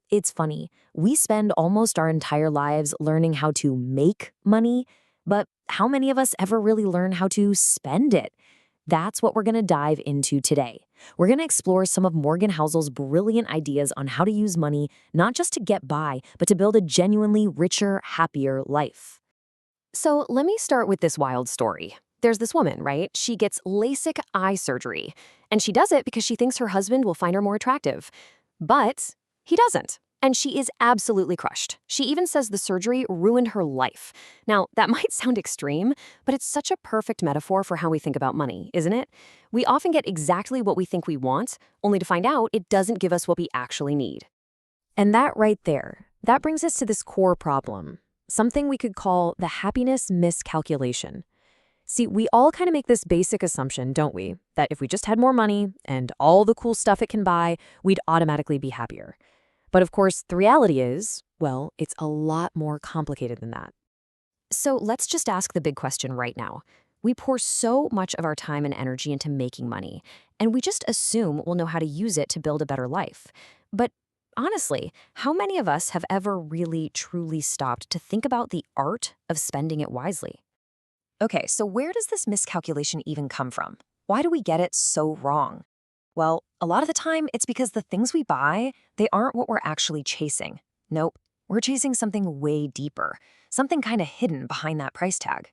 It's funny. We spend almost our entire lives learning how to make money, but how many of us ever really learn how to spend it? That's what we're going to dive into today. We're going to explore some of Morgan Housel's brilliant ideas on how to use money not just to get by, but to build a genuinely richer, happier life. So let me start with this wild story. There's this woman, right? She gets LASIK eye surgery, and she does it because she thinks her husband will find her more attractive. But he doesn't. And she is absolutely crushed. She even says the surgery ruined her life. Now, that might sound extreme, but it's such a perfect metaphor for how we think about money, isn't it? We often get exactly what we think we want, only to find out it doesn't give us what we actually need. And that right there, that brings us to this core problem, something we could call the happiness miscalculation. See, we all kind of make this basic assumption, don't we? That if we just had more money and all the cool stuff it can buy, we'd automatically be happier. But of course, the reality is, well, it's a lot more complicated than that. So let's just ask the big question right now. We pour so much of our time and energy into making money, and we just assume we'll know how to use it to build a better life. But honestly, how many of us have ever really, truly stopped to think about the art of spending it wisely? Okay, so where does this miscalculation even come from? Why do we get it so wrong? Well, a lot of the time, it's because the things we buy, they aren't what we're actually chasing. Nope, we're chasing something way deeper, something kind of hidden behind that price tag.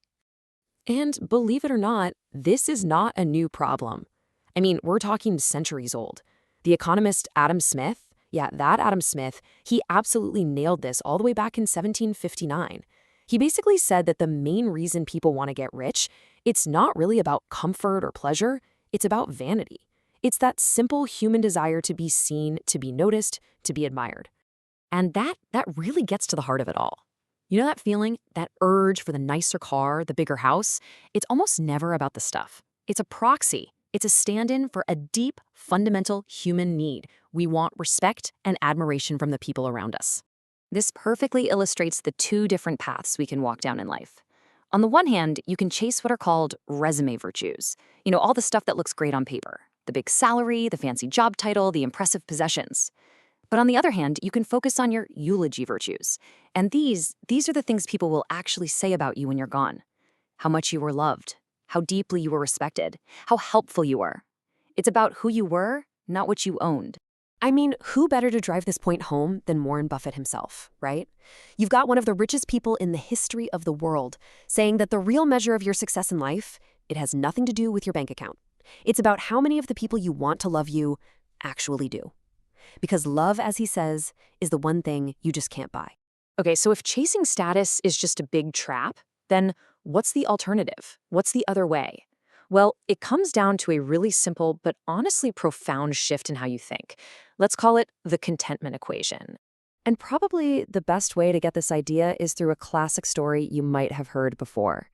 And believe it or not, this is not a new problem. I mean, we're talking centuries old. The economist Adam Smith, yeah, that Adam Smith, he absolutely nailed this all the way back in 1759. He basically said that the main reason people want to get rich, it's not really about comfort or pleasure, it's about vanity. It's that simple human desire to be seen, to be noticed, to be admired. And that really gets to the heart of it all. You know that feeling, that urge for the nicer car, the bigger house? It's almost never about the stuff. It's a proxy. It's a stand-in for a deep, fundamental human need. We want respect and admiration from the people around us. This perfectly illustrates the two different paths we can walk down in life. On the one hand, you can chase what are called resume virtues. All the stuff that looks great on paper. The big salary, the fancy job title, the impressive possessions. But on the other hand, you can focus on your eulogy virtues. And these are the things people will actually say about you when you're gone. How much you were loved, how deeply you were respected, how helpful you were. It's about who you were, not what you owned. I mean, who better to drive this point home than Warren Buffett himself, right? You've got one of the richest people in the history of the world saying that the real measure of your success in life, it has nothing to do with your bank account. It's about how many of the people you want to love you actually do. Because love, as he says, is the one thing you just can't buy. Okay, so if chasing status is just a big trap, then what's the alternative? What's the other way? Well, it comes down to a really simple but honestly profound shift in how you think. Let's call it the contentment equation. And probably the best way to get this idea is through a classic story you might have heard before.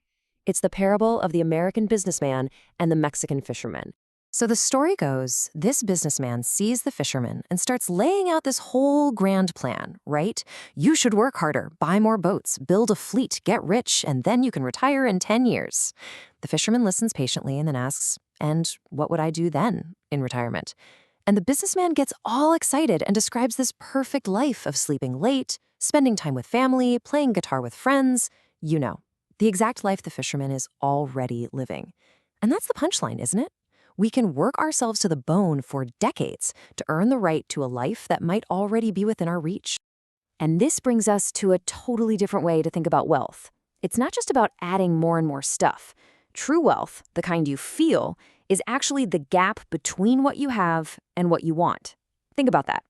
It's the parable of the American businessman and the Mexican fisherman. So the story goes, this businessman sees the fisherman and starts laying out this whole grand plan, right? You should work harder, buy more boats, build a fleet, get rich, and then you can retire in 10 years. The fisherman listens patiently and then asks, and what would I do then in retirement? And the businessman gets all excited and describes this perfect life of sleeping late, spending time with family, playing guitar with friends, the exact life the fisherman is already living. And that's the punchline, isn't it? We can work ourselves to the bone for decades to earn the right to a life that might already be within our reach. And this brings us to a totally different way to think about wealth. It's not just about adding more and more stuff. True wealth, the kind you feel, is actually the gap between what you have and what you want. Think about that.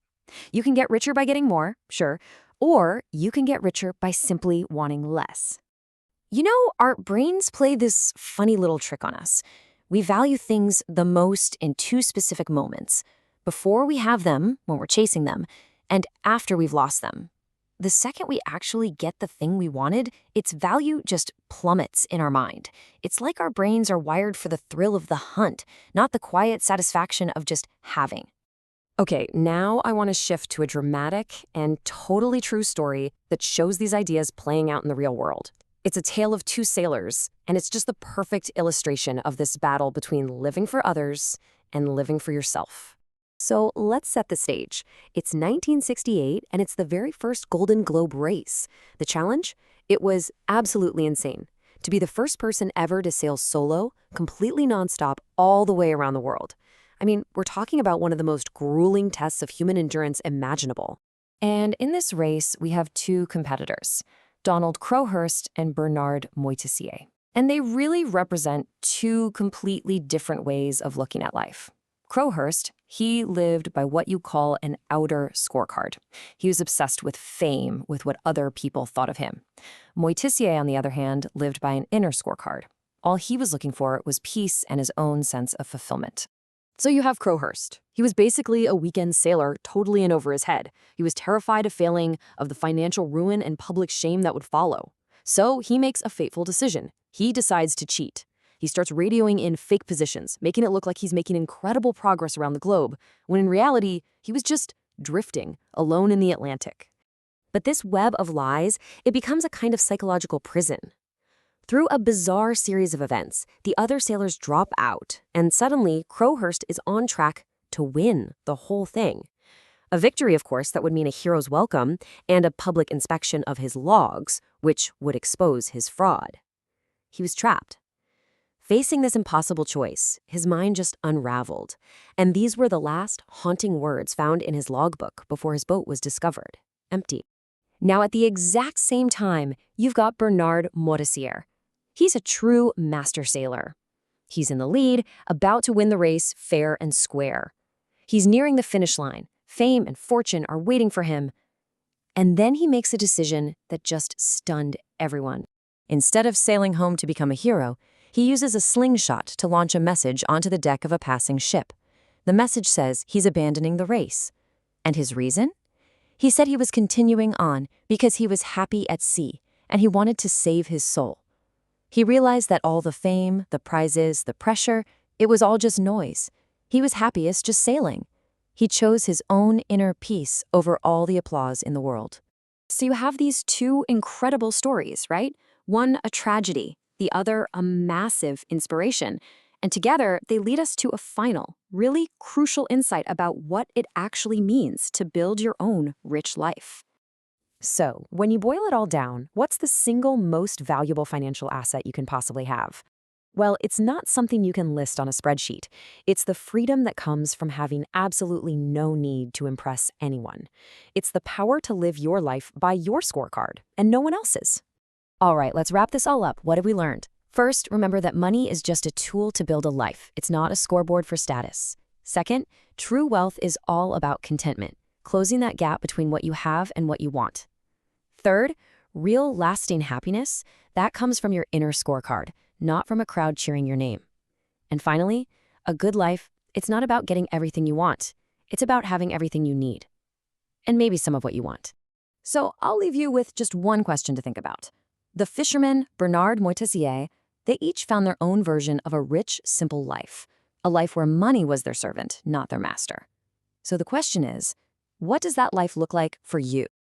You can get richer by getting more, sure, or you can get richer by simply wanting less. Our brains play this funny little trick on us. We value things the most in two specific moments: before we have them, when we're chasing them, and after we've lost them. The second we actually get the thing we wanted, its value just plummets in our mind. It's like our brains are wired for the thrill of the hunt, not the quiet satisfaction of just having. Okay, now I want to shift to a dramatic and totally true story that shows these ideas playing out in the real world. It's a tale of two sailors, and it's just the perfect illustration of this battle between living for others and living for yourself. So let's set the stage. It's 1968, and it's the very first Golden Globe race. The challenge? It was absolutely insane. To be the first person ever to sail solo, completely nonstop, all the way around the world. I mean, we're talking about one of the most grueling tests of human endurance imaginable. And in this race, we have two competitors, Donald Crowhurst and Bernard Moitessier. And they really represent two completely different ways of looking at life. Crowhurst, he lived by what you call an outer scorecard. He was obsessed with fame, with what other people thought of him. Moitessier, on the other hand, lived by an inner scorecard. All he was looking for was peace and his own sense of fulfillment. So you have Crowhurst. He was basically a weekend sailor, totally in over his head. He was terrified of failing, of the financial ruin and public shame that would follow. So he makes a fateful decision. He decides to cheat. He starts radioing in fake positions, making it look like he's making incredible progress around the globe, when in reality, he was just drifting, alone in the Atlantic. But this web of lies, it becomes a kind of psychological prison. Through a bizarre series of events, the other sailors drop out, and suddenly Crowhurst is on track to win the whole thing. A victory, of course, that would mean a hero's welcome and a public inspection of his logs, which would expose his fraud. He was trapped. Facing this impossible choice, his mind just unraveled, and these were the last haunting words found in his logbook before his boat was discovered, empty. Now, at the exact same time, you've got Bernard Moitessier. He's a true master sailor. He's in the lead, about to win the race fair and square. He's nearing the finish line. Fame and fortune are waiting for him. And then he makes a decision that just stunned everyone. Instead of sailing home to become a hero, he uses a slingshot to launch a message onto the deck of a passing ship. The message says he's abandoning the race. And his reason? He said he was continuing on because he was happy at sea and he wanted to save his soul. He realized that all the fame, the prizes, the pressure, it was all just noise. He was happiest just sailing. He chose his own inner peace over all the applause in the world. So you have these two incredible stories, right? One a tragedy, the other a massive inspiration. And together, they lead us to a final, really crucial insight about what it actually means to build your own rich life. So, when you boil it all down, what's the single most valuable financial asset you can possibly have? Well, it's not something you can list on a spreadsheet. It's the freedom that comes from having absolutely no need to impress anyone. It's the power to live your life by your scorecard and no one else's. All right, let's wrap this all up. What have we learned? First, remember that money is just a tool to build a life. It's not a scoreboard for status. Second, true wealth is all about contentment, closing that gap between what you have and what you want. Third, real lasting happiness, that comes from your inner scorecard, not from a crowd cheering your name. And finally, a good life, it's not about getting everything you want. It's about having everything you need. And maybe some of what you want. So I'll leave you with just one question to think about. The fisherman, Bernard Moitessier, they each found their own version of a rich, simple life. A life where money was their servant, not their master. So the question is, what does that life look like for you?